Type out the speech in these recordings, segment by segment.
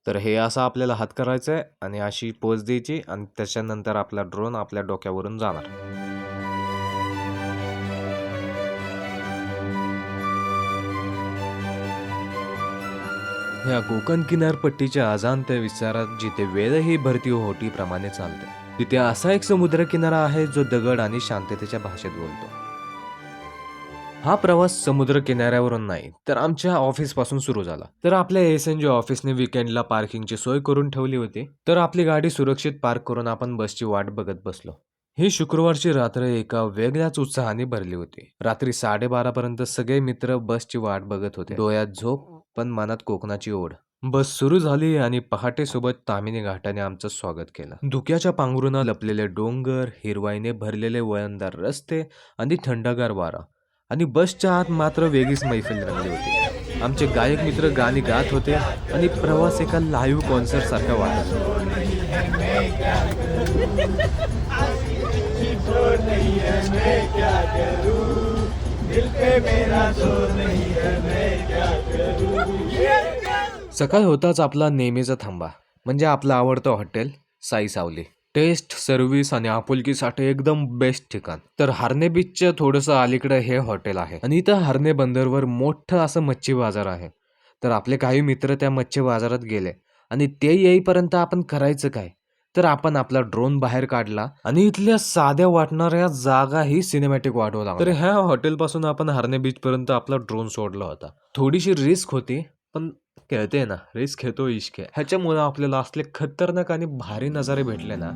तर हे असं आपल्याला हात करायचं आहे आणि अशी पोज द्यायची आणि त्याच्यानंतर आपला ड्रोन आपल्या डोक्यावरून जाणार. ह्या कोकण किनारपट्टीच्या अजांत विस्तारात जिथे वेळही भरती ओहोटीप्रमाणे चालते, तिथे असा एक समुद्र किनारा आहे जो दगड आणि शांततेच्या भाषेत बोलतो. हा प्रवास समुद्र किनाऱ्यावरून नाही तर आमच्या ऑफिस पासून सुरू झाला. तर आपल्या एसएनजी ऑफिसने विकेंडला पार्किंगची सोय करून ठेवली होती, तर आपली गाडी सुरक्षित पार्क करून आपण बसची वाट बघत बसलो. ही शुक्रवारची रात्र एका वेगळ्याच उत्साहाने भरली होती. रात्री 12:30 पर्यंत सगळे मित्र बसची वाट बघत होते. डोळ्यात झोप पण मनात कोकणाची ओढ. बस सुरू झाली आणि पहाटे सोबत तामिनी घाटाने आमचं स्वागत केलं. धुक्याच्या पांघरुणात लपलेले डोंगर, हिरवाईने भरलेले वळणदार रस्ते आणि थंडगार वारा, आणि बसच्या आत मात्र वेगळीच मैफिल रंगली होती. आमचे गायक मित्र गाणी गात होते आणि प्रवास एका लाईव्ह कॉन्सर्ट सारखा वाटत होता. सकाळ होताच आपला नेहमीचा थांबा म्हणजे आपलं आवडतं हॉटेल साई सावली. टेस्ट, सर्व्हिस आणि आपुलकीसाठी एकदम बेस्ट ठिकाण. तर हार्ने बीचच्या थोडंसं अलीकडे हे हॉटेल आहे आणि इथं हार्ने बंदरवर मोठं असं मच्छी बाजार आहे. तर आपले काही मित्र त्या मच्छी बाजारात गेले आणि ते येईपर्यंत आपण करायचं काय, तर आपण आपला ड्रोन बाहेर काढला आणि इथल्या साध्या वाटणाऱ्या जागाही सिनेमॅटिक वाटवू लागला. तर ह्या हॉटेलपासून आपण हार्ने बीच पर्यंत आपला ड्रोन सोडला होता. थोडीशी रिस्क होती पण कळते ना, रिस्क घेतो इश्क आहे. ह्याच्यामुळे आपल्याला असले खतरनाक आणि भारी नजारे भेटले ना.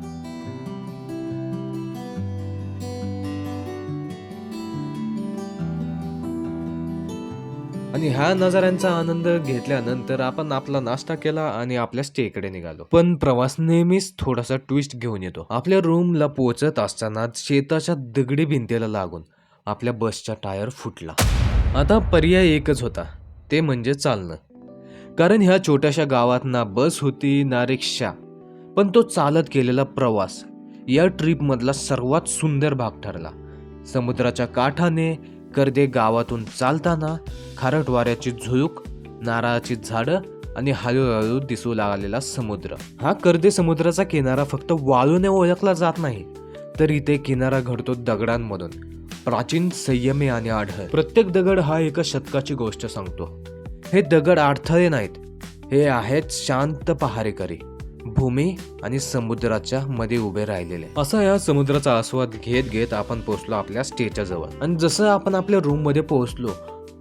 आणि ह्या नजाऱ्यांचा आनंद घेतल्यानंतर आपण आपला नाश्ता केला आणि आपल्या स्टेकडे निघालो. पण प्रवास नेहमीच थोडासा ट्विस्ट घेऊन येतो. आपल्या रूमला पोहोचत असताना शेताच्या दगडी भिंतीला लागून आपल्या बसचा टायर फुटला. आता पर्याय एकच होता, ते म्हणजे चालणं. कारण ह्या छोट्याशा गावात ना बस होती ना रिक्षा, पण तो चालत केलेला प्रवास या ट्रिप मधला सर्वात सुंदर भाग ठरला. समुद्राच्या काठाने कर्दे गावातून चालताना खारट वाऱ्याची झुळूक, नारळाची झाडं आणि हळूहळू दिसू लागलेला समुद्र. हा कर्दे समुद्राचा किनारा फक्त वाळूने ओळखला जात नाही, तर इथे किनारा घडतो दगडांमधून, प्राचीन, संयमी आणि आढळ. प्रत्येक दगड हा एका शतकाची गोष्ट सांगतो. हे दगड अडथळे नाहीत, हे आहेत शांत पहारेकरी, भूमी आणि समुद्राच्या मध्ये उभे राहिलेले. असा या समुद्राचा आस्वाद घेत घेत आपण पोहोचलो आपल्या स्टेच्या जवळ. आणि जसं आपण आपल्या रूम मध्ये पोहोचलो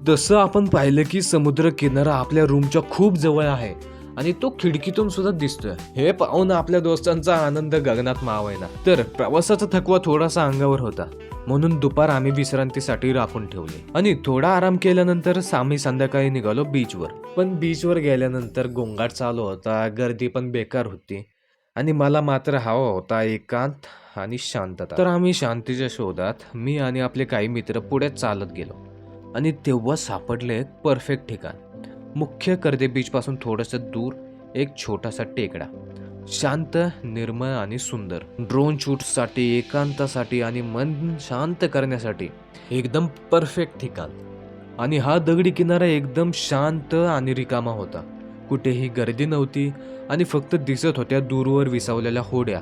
तसं आपण पाहिलं की समुद्र किनारा आपल्या रूमच्या खूप जवळ आहे आणि तो खिडकीतून सुद्धा दिसतोय. हे पाहून आपल्या दोस्तांचा आनंद गगनात मावेना. तर प्रवासाचा थकवा थोडासा अंगावर होता, म्हणून दुपार आम्ही विश्रांतीसाठी राखून ठेवले आणि थोडा आराम केल्यानंतर आम्ही संध्याकाळी निघालो बीचवर. पण बीचवर गेल्यानंतर गोंगाट चालू होता, गर्दी पण बेकार होती आणि मला मात्र हवा होता एकांत आणि शांतता. तर आम्ही शांतीच्या शोधात मी आणि आपले काही मित्र पुढे चालत गेलो आणि तेव्हा सापडले एक परफेक्ट ठिकाण. मुख्य कर्दे बीच पासून थोडंसं दूर एक छोटासा टेकडा, शांत, निर्मळ आणि सुंदर. ड्रोन शूटसाठी, एकांतासाठी आणि मन शांत करण्यासाठी एकदम परफेक्ट ठिकाण. आणि हा दगडी किनारा एकदम शांत आणि रिकामा होता. कुठेही गर्दी नव्हती आणि फक्त दिसत होत्या दूरवर विसावलेल्या होड्या,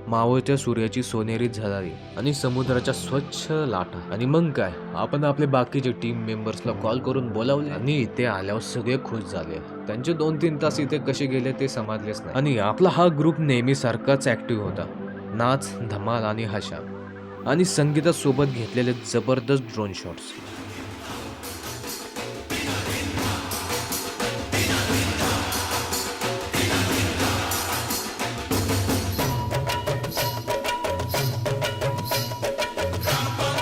मावळत्या सूर्याची सोनेरी झळाळी आणि समुद्राच्या स्वच्छ लाटा. आणि मग काय, आपण आपले बाकीचे टीम मेंबर्सला कॉल करून बोलावले आणि इथे आल्यावर सगळे खुश झाले. त्यांचे 2-3 तास इथे कसे गेले ते समजलेच नाही. आणि आपला हा ग्रुप नेहमी सारखाच ऍक्टिव्ह होता. नाच, धमाल आणि हशा आणि संगीतासोबत घेतलेले जबरदस्त ड्रोन शॉट्स.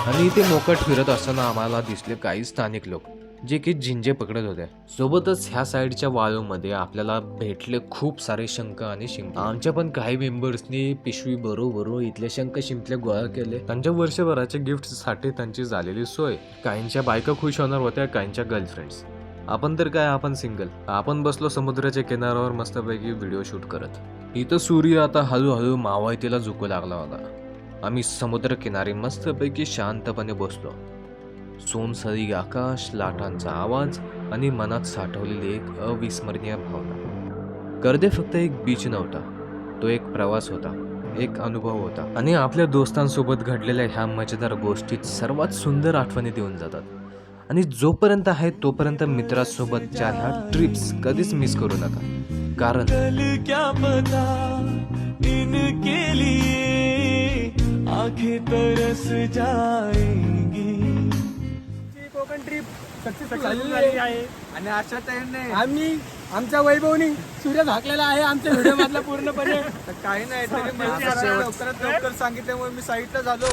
आणि इथे मोकाट फिरत असताना आम्हाला दिसले काही स्थानिक लोक जे की झिंजे पकडत होते. सोबतच ह्या साईडच्या वाळूमध्ये आपल्याला भेटले खूप सारे शंख आणि शिंपले. आमच्या पण काही मेंबर्सनी पिशवी बरोबर इथले शंख शिंपले गोळा केले. त्यांच्या वर्षभराच्या गिफ्ट साठी त्यांची झालेली सोय. काहींच्या बायका खुश होणार होत्या, काहींच्या गर्लफ्रेंड्स. आपण तर काय, आपण सिंगल. आपण बसलो समुद्राच्या किनाऱ्यावर मस्तपैकी व्हिडिओ शूट करत. इथं सूर्य आता हळूहळू मावळतीला झुकू लागला होता. आम्ही समुद्र किनारी मस्तपैकी शांतपणे बसलो. सोनसरी आकाश, लाटांचा आवाज आणि मनात साठवलेली एक अविस्मरणीय भावना. कर्दे फक्त एक बीच नव्हता, तो एक प्रवास होता, एक अनुभव होता. आणि आपल्या दोस्तांसोबत घडलेल्या ह्या मजेदार गोष्टीत सर्वात सुंदर आठवणी देऊन जातात. आणि जोपर्यंत आहे तोपर्यंत मित्रांसोबतच्या ह्या ट्रिप्स कधीच मिस करू नका, कारण क्या पता इनके लिए आंखें तरस जाएंगी. कोकण ट्रिप सक्सेसफुल झालेली आहे आणि अशा तऱ्हेने आम्ही आमच्या वैभवनी सूर्य झाकलेला आहे आमच्या व्हिडिओ मधला पूर्णपणे. काही नाही तरी लवकरात लवकर सांगितल्यामुळे मी साईडला झालो.